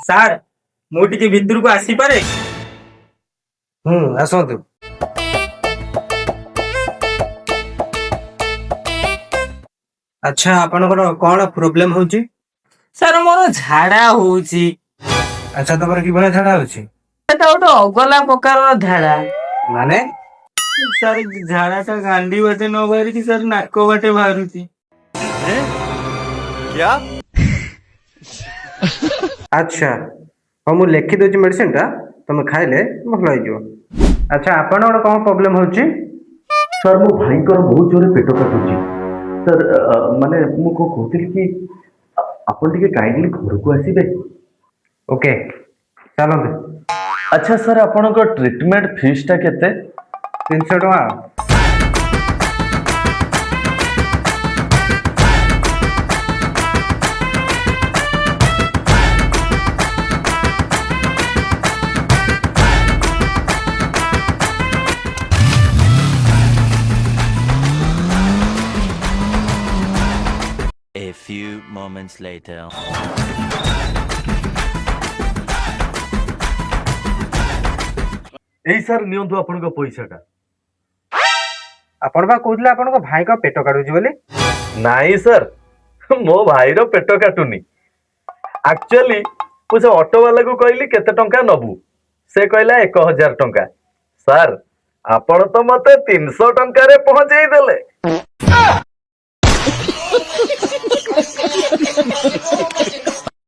Sir ମୁଁ ଟିକେ ଭିତରକୁ ଆସିପାରେ? ଆସନ୍ତୁ। ଆଚ୍ଛା ଆପଣଙ୍କର କଣ ପ୍ରୋବ୍ଲେମ ହଉଛି? ସାର୍ ମୋର ଝାଡା ହଉଛି। ଆଚ୍ଛା ତମର କିଭଳିଆ ଝାଡା ହଉଛି? ଏଟା ଗୋଟେ ଅଗଲା ପ୍ରକାରର ଝାଡା। ମାନେ? ସାର୍ ଝାଡା ଟା ଗାଣ୍ଡି ବାଟେ ନ ବାହାରିକି ସାର୍ ନାକ ବାଟେ ବାହାରୁଛି। ଆଚ୍ଛା ହଉ ମୁଁ ଲେଖି ଦଉଛି ମେଡିସିନ ଟା ତମେ ଖାଇଲେ ଭଲ ହେଇଯିବ। ଆଚ୍ଛା ଆପଣଙ୍କର କଣ ପ୍ରୋବ୍ଲେମ ହଉଛି? ସାର୍ ମୋ ଭାଇଙ୍କର ବହୁତ ଜୋରେ ପେଟ କାଟୁଛି ସାର୍। ମାନେ ମୁଁ କଣ କହୁଥିଲି କି ଆପଣ ଟିକେ କାଇଣ୍ଡଲି ଘରକୁ ଆସିବେ? ଓକେ ଚାଲନ୍ତୁ। ଆଚ୍ଛା ସାର୍ ଆପଣଙ୍କ ଟ୍ରିଟମେଣ୍ଟ ଫିସ୍ ଟା କେତେ? 300 ଟଙ୍କା। A few moments later. ଏଇ ସାର୍ ନିଅନ୍ତୁ ଆପଣଙ୍କ ପଇସାଟା। ଆପଣ ବା କହୁଥିଲେ ଆପଣଙ୍କ ଭାଇଙ୍କ ପେଟ କାଟୁଛି ବୋଲି। ନାଇଁ ସାର୍, ମୋ ଭାଇର ପେଟ କାଟୁନି। ଆକ୍ଚୁଆଲି ମୁଁ ସେ ଅଟୋ ବାଲାକୁ କହିଲି କେତେ ଟଙ୍କା ନବୁ, ସେ କହିଲା 1000 ଟଙ୍କା। ସାର୍ ଆପଣ ତ ମତେ 300 ଟଙ୍କାରେ ପହଞ୍ଚେଇ ଦେଲେ।